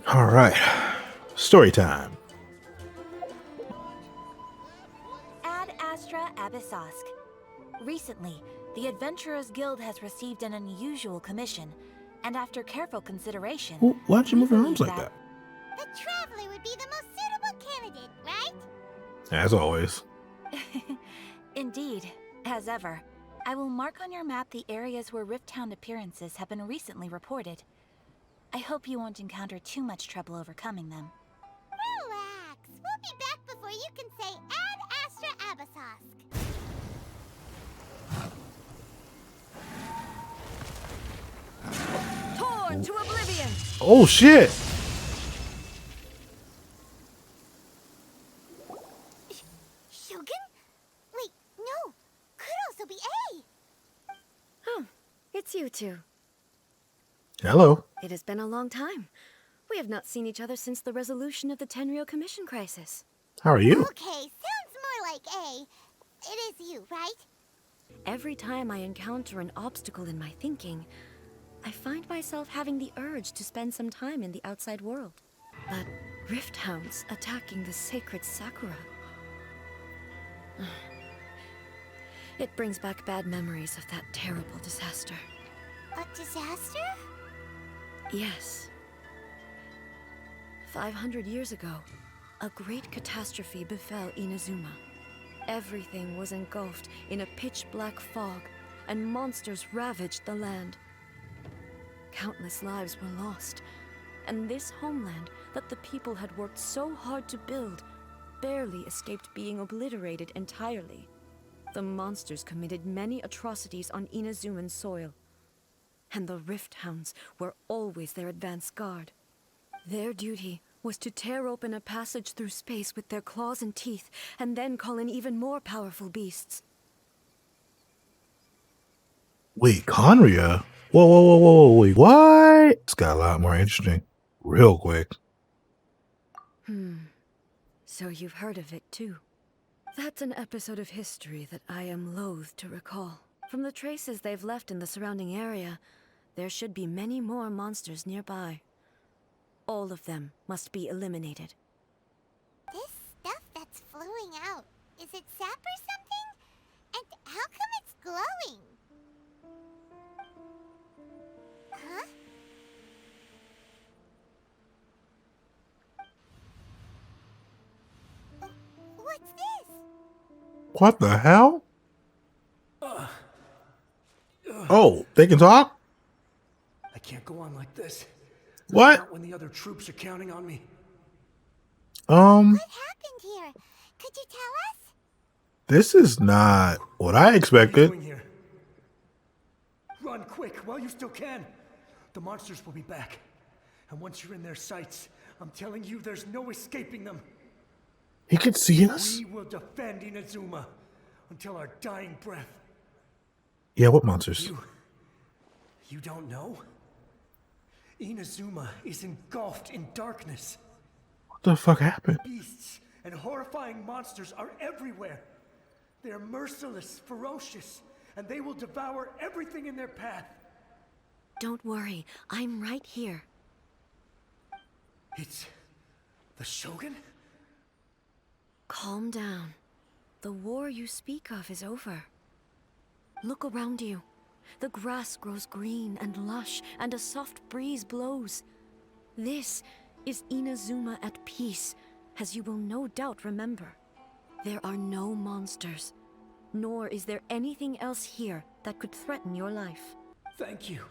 All right, story time. Ad Astra Abyssosk. Recently, the Adventurers Guild has received an unusual commission, and after careful consideration, Why'd you we move your believe arms like that? The Traveler would be the most suitable candidate, right? As always. Indeed, as ever. I will mark on your map the areas where Rifthound appearances have been recently reported. I hope you won't encounter too much trouble overcoming them. Relax. We'll be back before you can say Ad Astra Abyssosk. Torn to oblivion! Oh shit! Shogun? Wait, no. Could also be A. Oh, it's you two. Hello. It has been a long time. We have not seen each other since the resolution of the Tenryou Commission crisis. How are you? Okay, sounds more like A. It is you, right? Every time I encounter an obstacle in my thinking, I find myself having the urge to spend some time in the outside world. But rift hounds attacking the sacred Sakura. It brings back bad memories of that terrible disaster. A disaster? Yes. 500 years ago, a great catastrophe befell Inazuma. Everything was engulfed in a pitch-black fog, and monsters ravaged the land. Countless lives were lost, and this homeland that the people had worked so hard to build barely escaped being obliterated entirely. The monsters committed many atrocities on Inazuman soil, and the Rift Hounds were always their advance guard. Their duty was to tear open a passage through space with their claws and teeth, and then call in even more powerful beasts. Wait, Conria? Whoa, wait, what? It's got a lot more interesting. Real quick. So you've heard of it too. That's an episode of history that I am loath to recall. From the traces they've left in the surrounding area, there should be many more monsters nearby. All of them must be eliminated. This stuff that's flowing out, is it sap or something? And how come it's glowing? Huh? What's this? What the hell? Oh, they can talk? I can't go on like this. What? Not when the other troops are counting on me. What happened here? Could you tell us? This is not what I What are you expected. doing here? Run quick while you still can. The monsters will be back. And once you're in their sights, I'm telling you there's no escaping them. He could see us? We will defend Inazuma until our dying breath. Yeah, what monsters? You don't know? Inazuma is engulfed in darkness. What the fuck happened? Beasts and horrifying monsters are everywhere. They're merciless, ferocious, and they will devour everything in their path. Don't worry, I'm right here. It's the Shogun? Calm down. The war you speak of is over. Look around you. The grass grows green and lush, and a soft breeze blows. This is Inazuma at peace, as you will no doubt remember. There are no monsters, nor is there anything else here that could threaten your life. Thank you,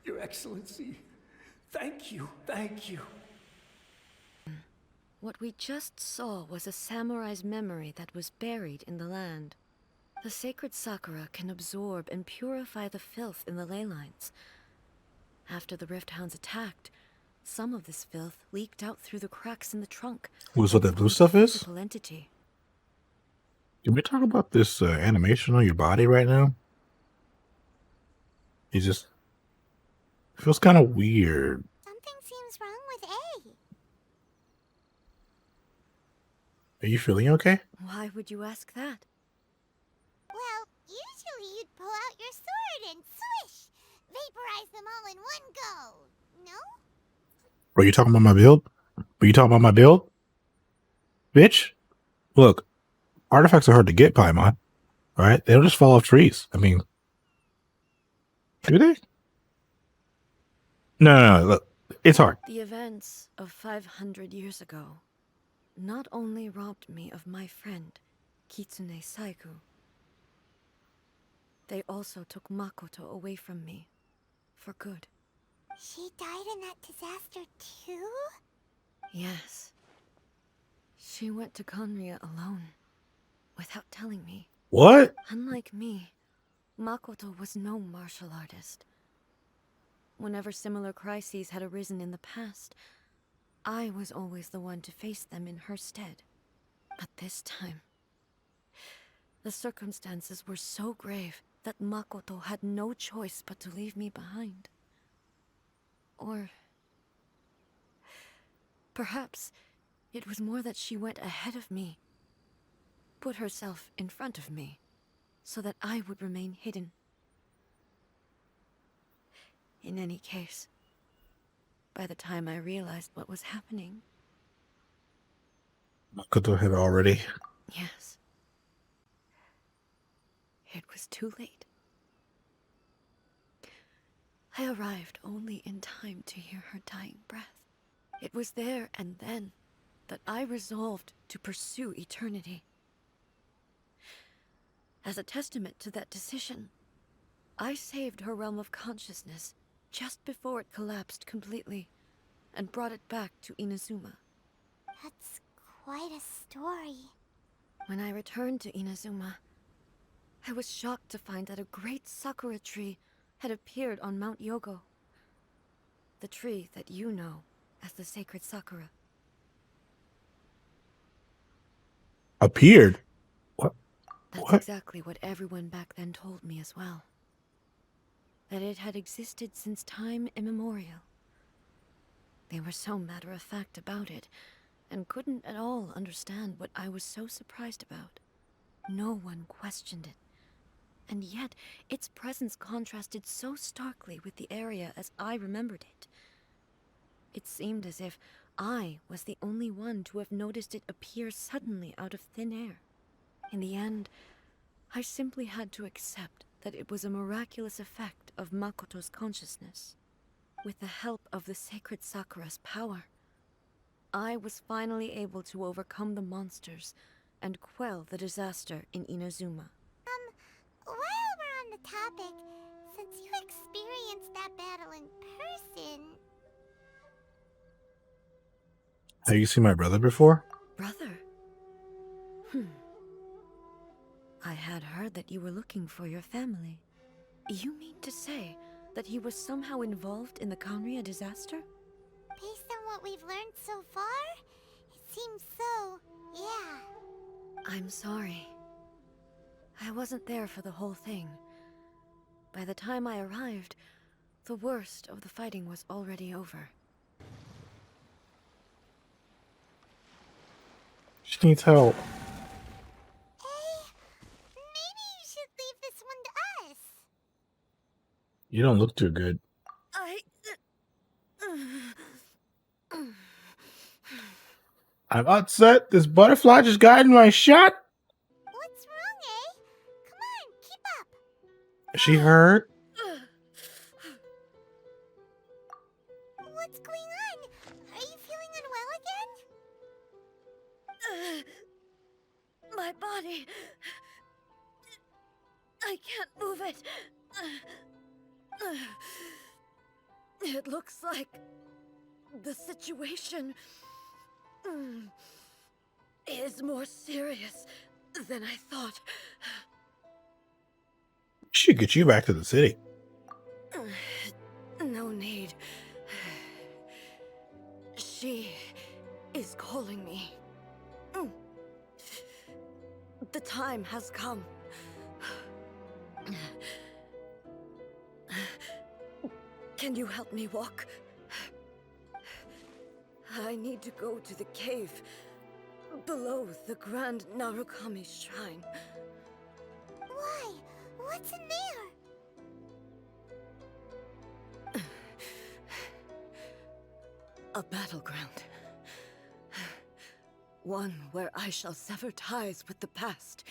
Your Excellency. Thank you, thank you. What we just saw was a samurai's memory that was buried in the land. The sacred Sakura can absorb and purify the filth in the ley lines. After the Rift Hounds attacked, some of this filth leaked out through the cracks in the trunk. Who's what that blue stuff is? Physical entity. Can we talk about this animation on your body right now? It just feels kind of weird. Something seems wrong with A. Are you feeling okay? Why would you ask that? Well, usually you'd pull out your sword and swish! Vaporize them all in one go, no? Were you talking about my build? Were you talking about my build? Bitch, look, artifacts are hard to get, Paimon. All right? They don't just fall off trees. I mean, do they? No, look, it's hard. The events of 500 years ago not only robbed me of my friend, Kitsune Saigu, they also took Makoto away from me for good. She died in that disaster too? Yes. She went to Conria alone, without telling me. What? Unlike me, Makoto was no martial artist. Whenever similar crises had arisen in the past, I was always the one to face them in her stead. But this time, the circumstances were so grave that Makoto had no choice but to leave me behind. Or perhaps it was more that she went ahead of me, put herself in front of me, so that I would remain hidden. In any case, by the time I realized what was happening... Makoto had already. Yes. It was too late. I arrived only in time to hear her dying breath. It was there and then that I resolved to pursue eternity. As a testament to that decision, I saved her realm of consciousness just before it collapsed completely, and brought it back to Inazuma. That's quite a story. When I returned to Inazuma, I was shocked to find that a great sakura tree had appeared on Mount Yogo. The tree that you know as the sacred sakura. Appeared? What? That's What? exactly what everyone back then told me as well. That it had existed since time immemorial. They were so matter-of-fact about it, and couldn't at all understand what I was so surprised about. No one questioned it, and yet its presence contrasted so starkly with the area as I remembered it. It seemed as if I was the only one to have noticed it appear suddenly out of thin air. In the end, I simply had to accept that it was a miraculous effect of Makoto's consciousness. With the help of the sacred Sakura's power, I was finally able to overcome the monsters and quell the disaster in Inazuma. While we're on the topic, since you experienced that battle in person... Have you seen my brother before? Brother? I had heard that you were looking for your family. You mean to say that he was somehow involved in the Conria disaster? Based on what we've learned so far, it seems so, yeah. I'm sorry. I wasn't there for the whole thing. By the time I arrived, the worst of the fighting was already over. She needs help. Hey, maybe you should leave this one to us. You don't look too good. I'm upset. This butterfly just got in my shot. What's wrong, eh? Come on, keep up. Is she hurt? What's going on? Are you feeling unwell again? My body... I can't move it. It looks like the situation is more serious than I thought. She should get you back to the city. No need. She is calling me. The time has come. Can you help me walk? I need to go to the cave below the Grand Narukami Shrine. Why? What's in there? A battleground. One where I shall sever ties with the past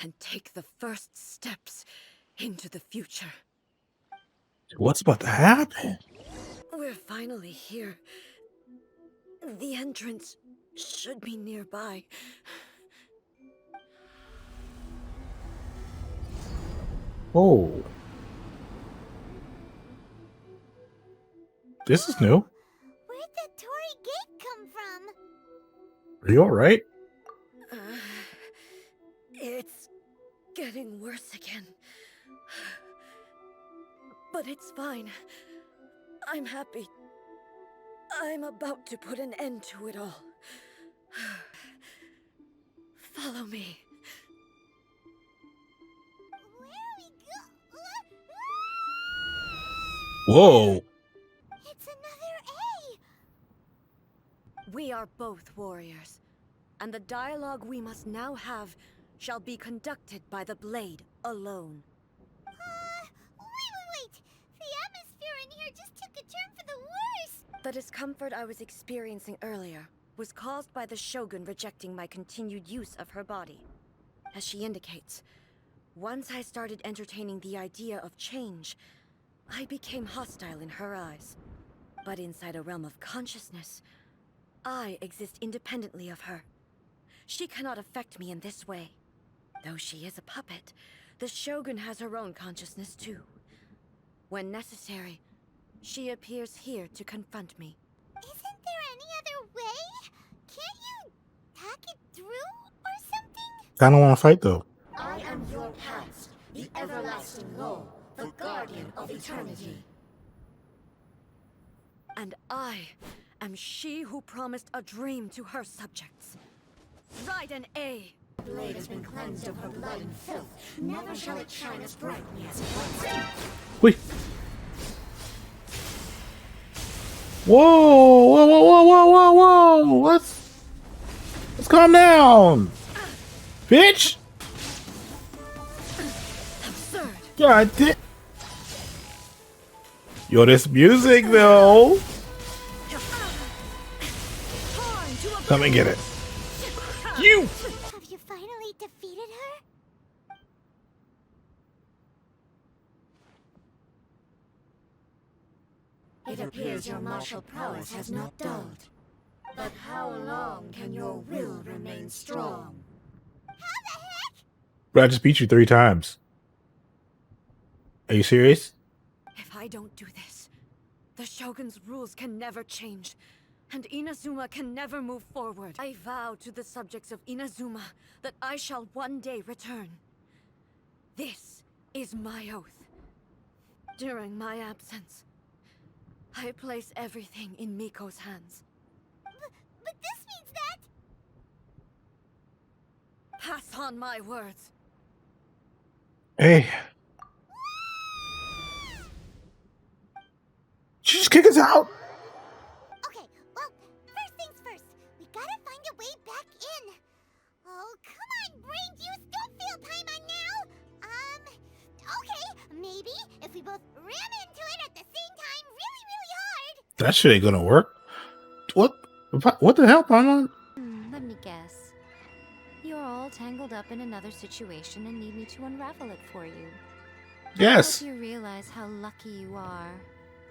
and take the first steps into the future. What's about to happen? We're finally here. The entrance should be nearby. Oh. This is new. Where'd the Torii Gate come from? Are you alright? It's getting worse again. But it's fine. I'm happy. I'm about to put an end to it all. Follow me. Where are we Whoa. It's another A! We are both warriors, and the dialogue we must now have shall be conducted by the blade alone. Wait! The atmosphere in here just took a turn for the worse! The discomfort I was experiencing earlier was caused by the Shogun rejecting my continued use of her body. As she indicates, once I started entertaining the idea of change, I became hostile in her eyes. But inside a realm of consciousness, I exist independently of her. She cannot affect me in this way. Though she is a puppet, the Shogun has her own consciousness too. When necessary, she appears here to confront me. Isn't there any other way? Can't you hack it through or something? I don't want to fight though. I am your past, the everlasting law, the guardian of eternity. And I am she who promised a dream to her subjects. Raiden A. The blade has been cleansed of her blood and filth. Never shall it shine as brightly as it once did. Wait. Whoa. Let's calm down. Bitch. Absurd. God damn. Yo, this music though. Come and get it. You. Have you finally defeated her? It appears your martial prowess has not dulled. But how long can your will remain strong? How the heck? Bro, I just beat you 3 times. Are you serious? If I don't do this, the Shogun's rules can never change, and Inazuma can never move forward. I vow to the subjects of Inazuma that I shall one day return. This is my oath. During my absence, I place everything in Miko's hands. But this means that... Pass on my words. Hey. Did you just kick us out? Okay, well, first things first. We gotta find a way back in. Oh, come on, brain juice, don't feel time on now. Okay, maybe if we both ram into it at the same time really hard. That shit ain't gonna work. What the hell, Paimon? Let me guess. You're all tangled up in another situation and need me to unravel it for you. Yes. I hope you realize how lucky you are.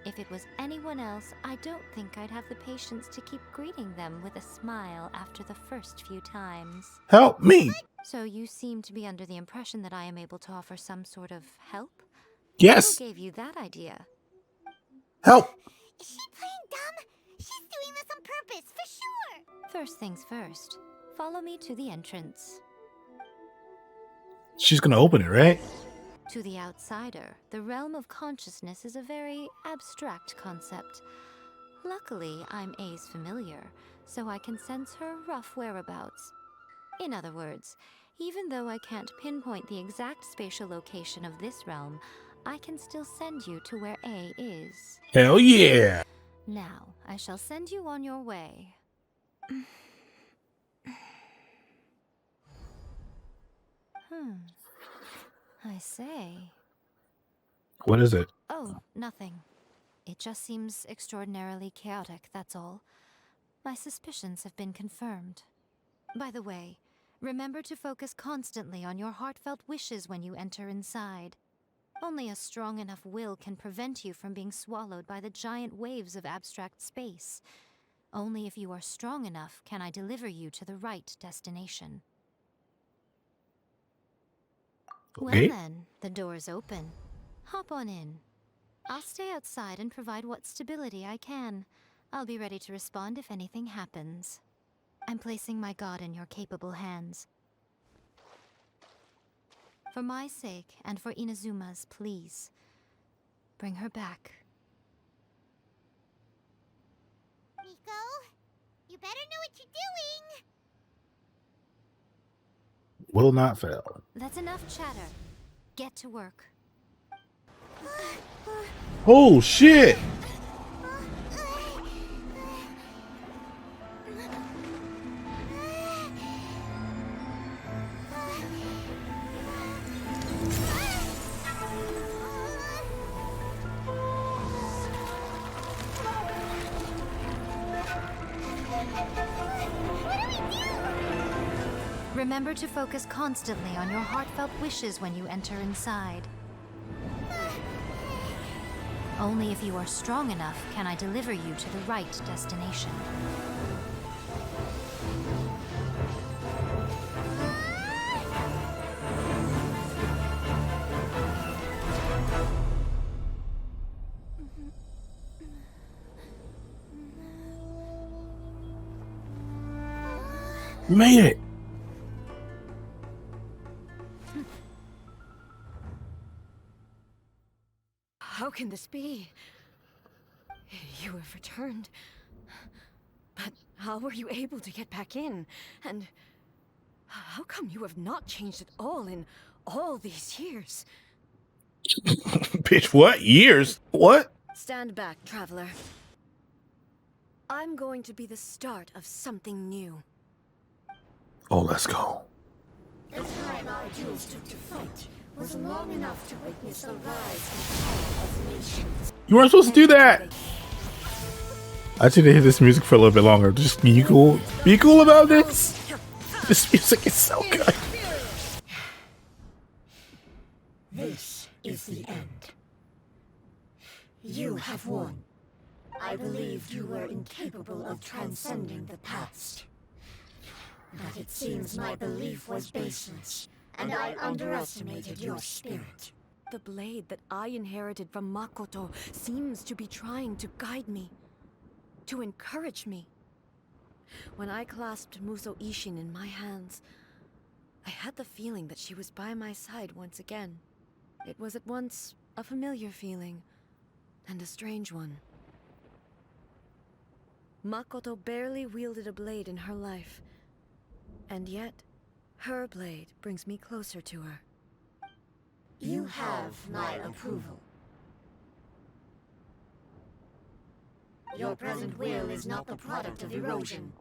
If it was anyone else, I don't think I'd have the patience to keep greeting them with a smile after the first few times. Help me. So you seem to be under the impression that I am able to offer some sort of help? Yes. Who gave you that idea? Help. Is she playing dumb? She's doing this on purpose, for sure. First things first. Follow me to the entrance. She's gonna open it, right? To the outsider, the realm of consciousness is a very abstract concept. Luckily, I'm A's familiar, so I can sense her rough whereabouts. In other words, even though I can't pinpoint the exact spatial location of this realm, I can still send you to where A is. Hell yeah. Now, I shall send you on your way. I say. What is it? Oh, nothing. It just seems extraordinarily chaotic, that's all. My suspicions have been confirmed. By the way, remember to focus constantly on your heartfelt wishes when you enter inside. Only a strong enough will can prevent you from being swallowed by the giant waves of abstract space. Only if you are strong enough can I deliver you to the right destination. Okay. Well then, the door's open. Hop on in. I'll stay outside and provide what stability I can. I'll be ready to respond if anything happens. I'm placing my god in your capable hands. For my sake, and for Inazuma's, please. Bring her back. Miko, you better know what you're doing! Will not fail. That's enough chatter. Get to work. Oh shit! Remember to focus constantly on your heartfelt wishes when you enter inside. Only if you are strong enough can I deliver you to the right destination. Made it! How can this be? You have returned. But how were you able to get back in? And how come you have not changed at all in all these years? Bitch, what? Years? What? Stand back, traveler. I'm going to be the start of something new. Oh, let's go. The time our duels took to fight was long enough to witness the rise and fall of nations. You weren't supposed to do that! I should have hit this music for a little bit longer. Just be cool. Be cool about this! This music is so good. This is the end. You have won. I believed you were incapable of transcending the past. But it seems my belief was baseless, and I underestimated your spirit. The blade that I inherited from Makoto seems to be trying to guide me, to encourage me. When I clasped Muso Ishin in my hands, I had the feeling that she was by my side once again. It was at once a familiar feeling, and a strange one. Makoto barely wielded a blade in her life, and yet, her blade brings me closer to her. You have my approval. Your present will is not the product of erosion.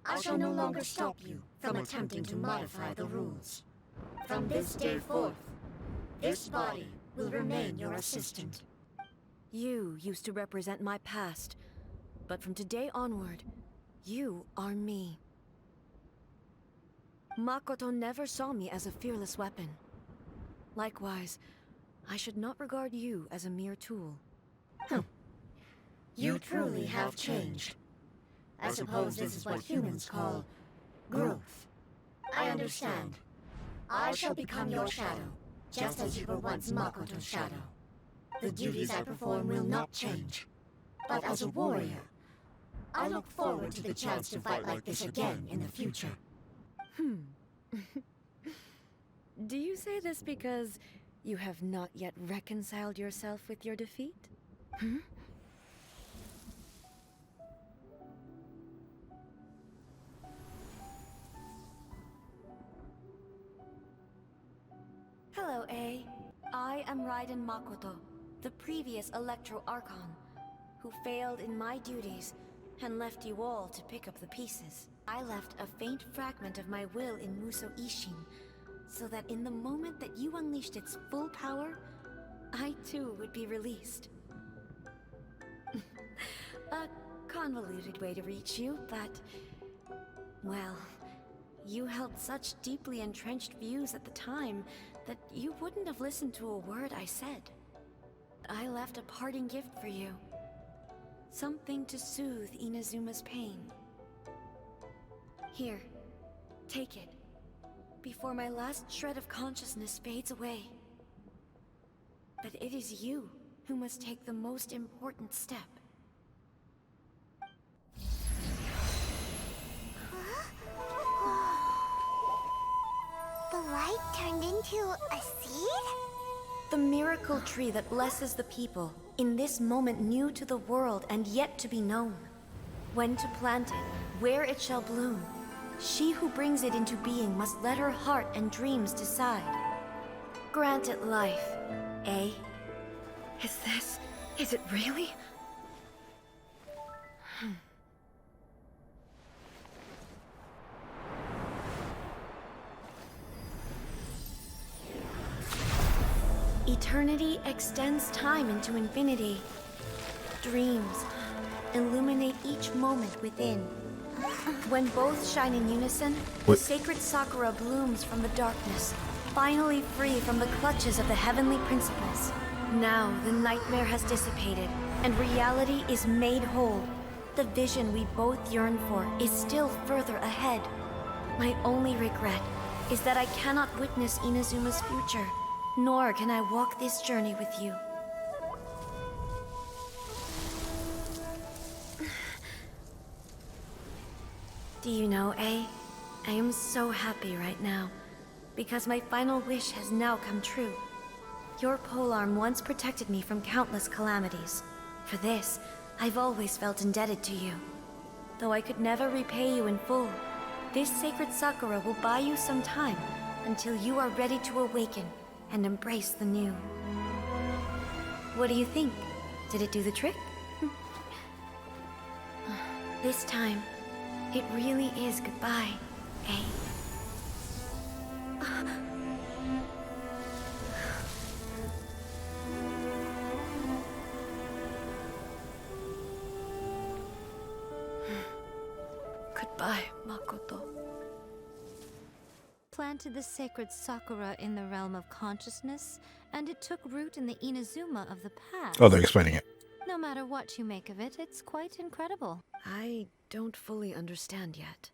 I shall no longer stop you from attempting to modify the rules. From this day forth, this body will remain your assistant. You used to represent my past, but from today onward, you are me. Makoto never saw me as a fearless weapon. Likewise, I should not regard you as a mere tool. You truly have changed. I suppose this is what humans call growth. I understand. I shall become your shadow, just as you were once Makoto's shadow. The duties I perform will not change. But as a warrior, I look forward to the chance to fight like this again in the future. Do you say this because you have not yet reconciled yourself with your defeat? Hello, A. I am Raiden Makoto, the previous Electro Archon, who failed in my duties and left you all to pick up the pieces. I left a faint fragment of my will in Muso Ishin, so that in the moment that you unleashed its full power, I too would be released. A convoluted way to reach you, but... well, you held such deeply entrenched views at the time that you wouldn't have listened to a word I said. I left a parting gift for you. Something to soothe Inazuma's pain. Here, take it, before my last shred of consciousness fades away. But it is you who must take the most important step. The light turned into a seed? The miracle tree that blesses the people, in this moment new to the world and yet to be known. When to plant it, where it shall bloom. She who brings it into being must let her heart and dreams decide. Grant it life, eh? Is it really? Eternity extends time into infinity. Dreams illuminate each moment within. When both shine in unison, the sacred Sakura blooms from the darkness, finally free from the clutches of the heavenly principles. Now the nightmare has dissipated, and reality is made whole. The vision we both yearn for is still further ahead. My only regret is that I cannot witness Inazuma's future, nor can I walk this journey with you. Do you know, I am so happy right now, because my final wish has now come true. Your polearm once protected me from countless calamities. For this, I've always felt indebted to you. Though I could never repay you in full, this sacred Sakura will buy you some time until you are ready to awaken and embrace the new. What do you think? Did it do the trick? This time, it really is goodbye, eh? Goodbye, Makoto. Planted the sacred Sakura in the realm of consciousness, and it took root in the Inazuma of the past. Oh, they're explaining it. No matter what you make of it, it's quite incredible. I don't fully understand yet.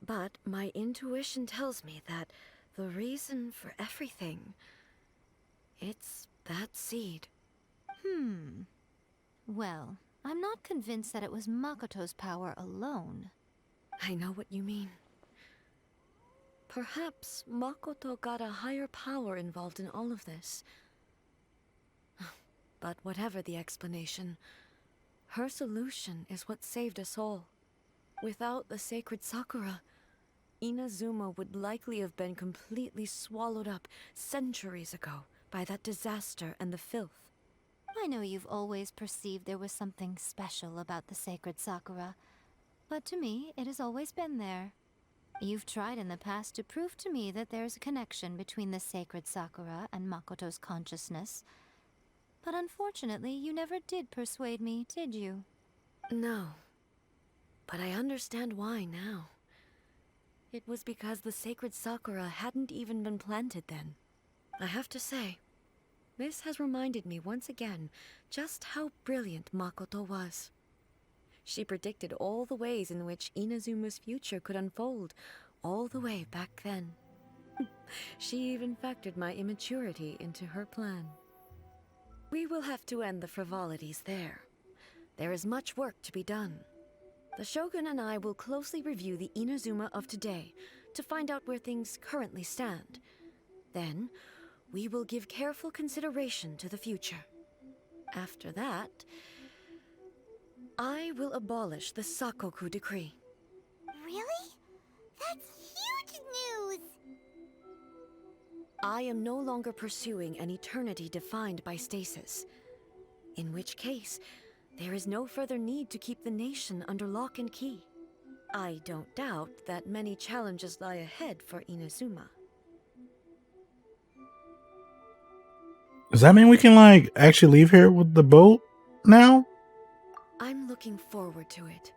But my intuition tells me that the reason for everything, it's that seed. Well, I'm not convinced that it was Makoto's power alone. I know what you mean. Perhaps Makoto got a higher power involved in all of this. But whatever the explanation, her solution is what saved us all. Without the sacred Sakura, Inazuma would likely have been completely swallowed up centuries ago by that disaster and the filth. I know you've always perceived there was something special about the sacred Sakura, but to me, it has always been there. You've tried in the past to prove to me that there's a connection between the sacred Sakura and Makoto's consciousness, but unfortunately, you never did persuade me, did you? No, but I understand why now. It was because the sacred Sakura hadn't even been planted then. I have to say, this has reminded me once again just how brilliant Makoto was. She predicted all the ways in which Inazuma's future could unfold, all the way back then. She even factored my immaturity into her plan. We will have to end the frivolities there. There is much work to be done. The Shogun and I will closely review the Inazuma of today to find out where things currently stand. Then, we will give careful consideration to the future. After that, I will abolish the Sakoku decree. Really? That's huge news! I am no longer pursuing an eternity defined by stasis. In which case, there is no further need to keep the nation under lock and key. I don't doubt that many challenges lie ahead for Inazuma. Does that mean we can, like, actually leave here with the boat now? I'm looking forward to it.